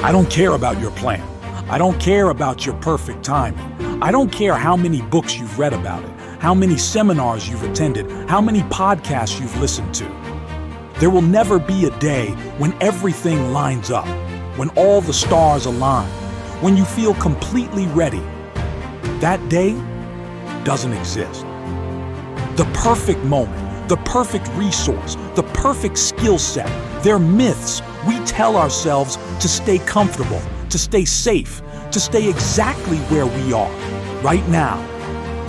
I don't care about your plan. I don't care about your perfect timing. I don't care how many books you've read about it, how many seminars you've attended, how many podcasts you've listened to. There will never be a day when everything lines up, when all the stars align, when you feel completely ready. That day doesn't exist. The perfect moment, the perfect resource, the perfect skill set, they're myths we tell ourselves to stay comfortable, to stay safe, to stay exactly where we are. Right now,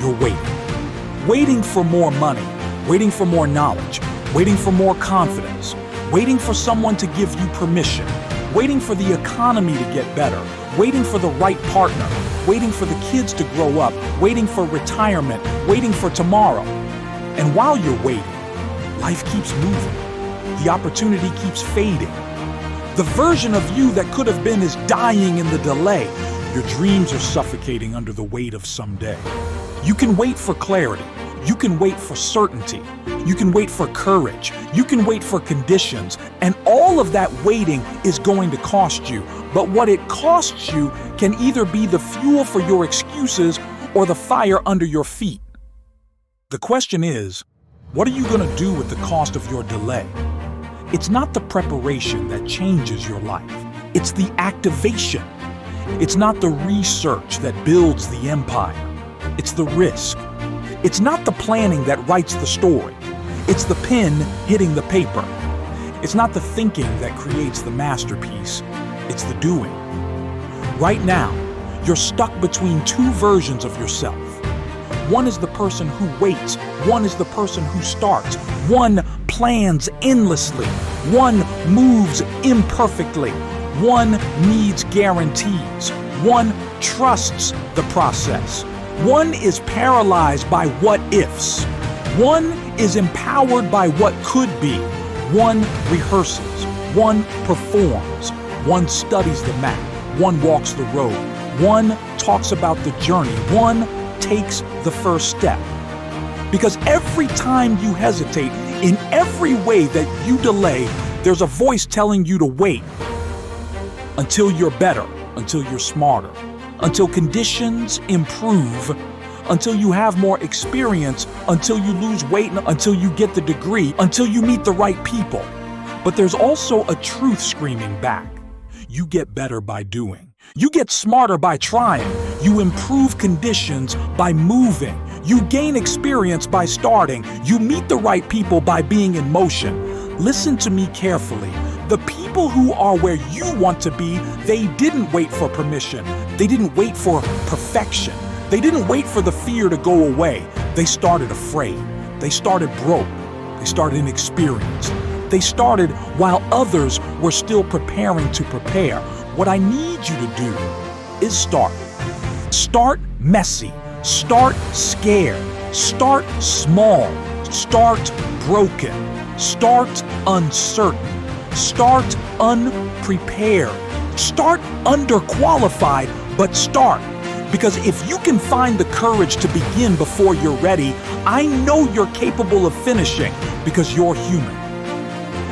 you're waiting. Waiting for more money, waiting for more knowledge, waiting for more confidence, waiting for someone to give you permission, waiting for the economy to get better, waiting for the right partner, waiting for the kids to grow up, waiting for retirement, waiting for tomorrow. And while you're waiting, life keeps moving. The opportunity keeps fading. The version of you that could have been is dying in the delay. Your dreams are suffocating under the weight of someday. You can wait for clarity. You can wait for certainty. You can wait for courage. You can wait for conditions. And all of that waiting is going to cost you. But what it costs you can either be the fuel for your excuses or the fire under your feet. The question is, what are you going to do with the cost of your delay? It's not the preparation that changes your life. It's the activation. It's not the research that builds the empire. It's the risk. It's not the planning that writes the story. It's the pen hitting the paper. It's not the thinking that creates the masterpiece. It's the doing. Right now, you're stuck between two versions of yourself. One is the person who waits. One is the person who starts. One plans endlessly. One moves imperfectly. One needs guarantees. One trusts the process. One is paralyzed by what ifs. One is empowered by what could be. One rehearses. One performs. One studies the map. One walks the road. One talks about the journey. One takes the first step. Because every time you hesitate, in every way that you delay, there's a voice telling you to wait until you're better, until you're smarter, until conditions improve, until you have more experience, until you lose weight, until you get the degree, until you meet the right people. But there's also a truth screaming back. You get better by doing. You get smarter by trying. You improve conditions by moving. You gain experience by starting. You meet the right people by being in motion. Listen to me carefully. The people who are where you want to be, they didn't wait for permission. They didn't wait for perfection. They didn't wait for the fear to go away. They started afraid. They started broke. They started inexperienced. They started while others were still preparing to prepare. What I need you to do is start. Start messy. Start scared. Start small. Start broken. Start uncertain. Start unprepared. Start underqualified, but start. Because if you can find the courage to begin before you're ready, I know you're capable of finishing because you're human.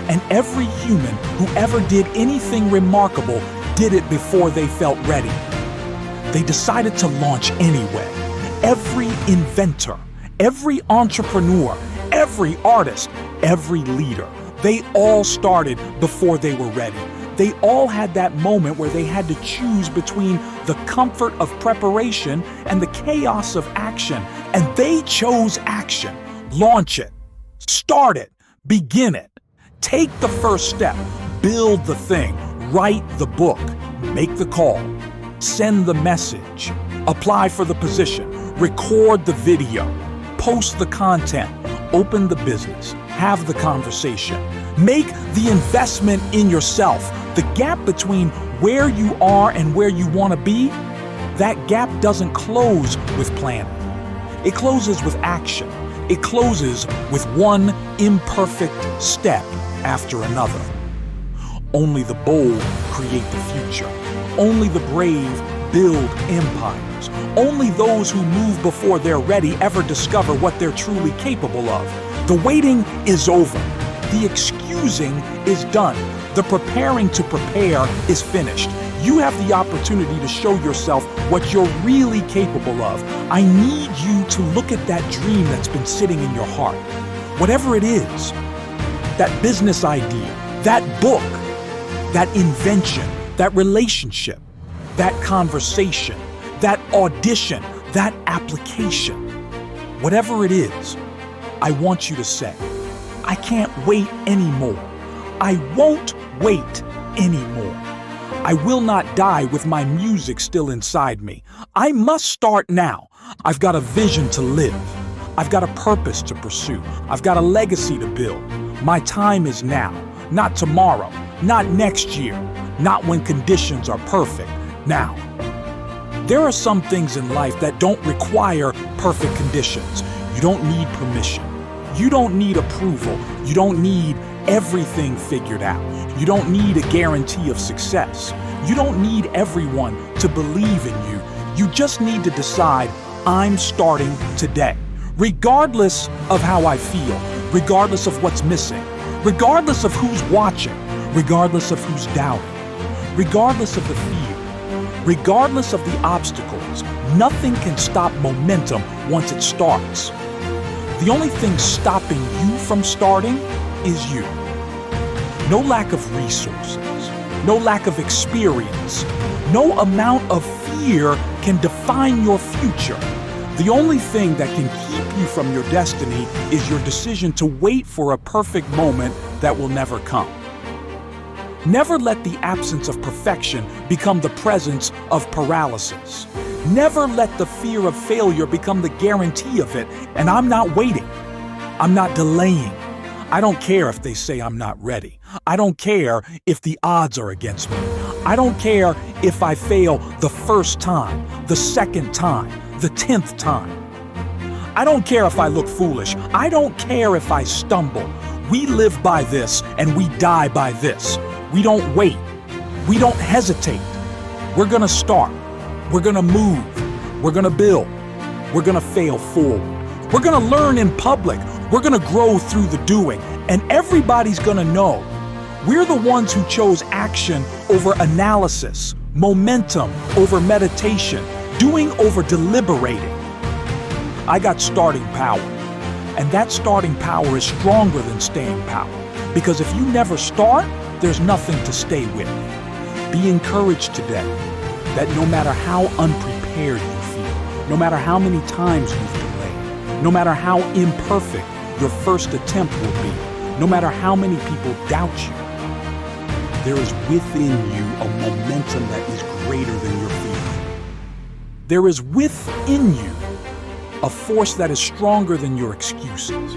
And every human who ever did anything remarkable did it before they felt ready. They decided to launch anyway. Every inventor, every entrepreneur, every artist, every leader, they all started before they were ready. They all had that moment where they had to choose between the comfort of preparation and the chaos of action. And they chose action. Launch it. Start it. Begin it. Take the first step. Build the thing. Write the book. Make the call. Send the message. Apply for the position. Record the video. Post the content. Open the business. Have the conversation. Make the investment in yourself. The gap between where you are and where you want to be, that gap doesn't close with planning. It closes with action. It closes with one imperfect step after another. Only the bold create the future. Only the brave build empires. Only those who move before they're ready ever discover what they're truly capable of. The waiting is over. The excusing is done. The preparing to prepare is finished. You have the opportunity to show yourself what you're really capable of. I need you to look at that dream that's been sitting in your heart. Whatever it is, that business idea, that book, that invention, that relationship, that conversation, that audition, that application. Whatever it is, I want you to say, I can't wait anymore. I won't wait anymore. I will not die with my music still inside me. I must start now. I've got a vision to live. I've got a purpose to pursue. I've got a legacy to build. My time is now, not tomorrow, not next year, not when conditions are perfect. Now, there are some things in life that don't require perfect conditions. You don't need permission. You don't need approval. You don't need everything figured out. You don't need a guarantee of success. You don't need everyone to believe in you. You just need to decide, I'm starting today. Regardless of how I feel, regardless of what's missing, regardless of who's watching, regardless of who's doubting, regardless of the fear, regardless of the obstacles, nothing can stop momentum once it starts. The only thing stopping you from starting is you. No lack of resources, no lack of experience, no amount of fear can define your future. The only thing that can keep you from your destiny is your decision to wait for a perfect moment that will never come. Never let the absence of perfection become the presence of paralysis. Never let the fear of failure become the guarantee of it. And I'm not waiting. I'm not delaying. I don't care if they say I'm not ready. I don't care if the odds are against me. I don't care if I fail the first time, the second time, the 10th time. I don't care if I look foolish. I don't care if I stumble. We live by this and we die by this. We don't wait. We don't hesitate. We're gonna start. We're gonna move. We're gonna build. We're gonna fail forward. We're gonna learn in public. We're gonna grow through the doing. And everybody's gonna know we're the ones who chose action over analysis, momentum over meditation, doing over deliberating. I got starting power. And that starting power is stronger than staying power. Because if you never start, there's nothing to stay with. Be encouraged today that no matter how unprepared you feel, no matter how many times you've delayed, no matter how imperfect your first attempt will be, no matter how many people doubt you, there is within you a momentum that is greater than your fear. There is within you a force that is stronger than your excuses.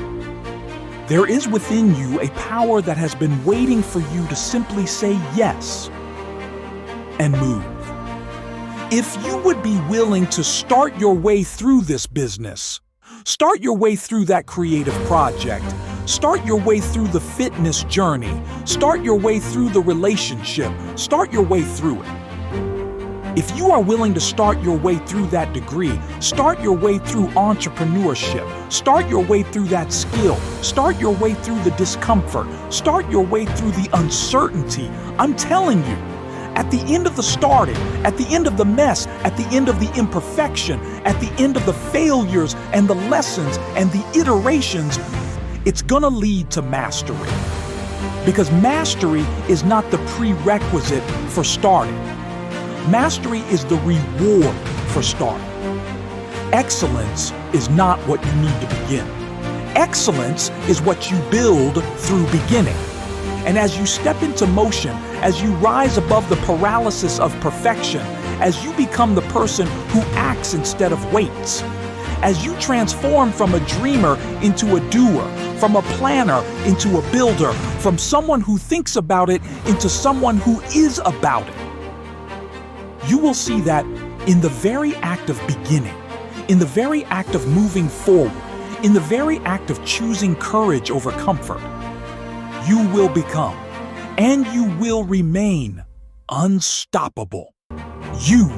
There is within you a power that has been waiting for you to simply say yes and move. If you would be willing to start your way through this business, start your way through that creative project, start your way through the fitness journey, start your way through the relationship, start your way through it. If you are willing to start your way through that degree, start your way through entrepreneurship, start your way through that skill, start your way through the discomfort, start your way through the uncertainty, I'm telling you, at the end of the starting, at the end of the mess, at the end of the imperfection, at the end of the failures and the lessons and the iterations, it's gonna lead to mastery. Because mastery is not the prerequisite for starting. Mastery is the reward for starting. Excellence is not what you need to begin. Excellence is what you build through beginning. And as you step into motion, as you rise above the paralysis of perfection, as you become the person who acts instead of waits, as you transform from a dreamer into a doer, from a planner into a builder, from someone who thinks about it into someone who is about it, you will see that in the very act of beginning, in the very act of moving forward, in the very act of choosing courage over comfort, you will become and you will remain unstoppable. You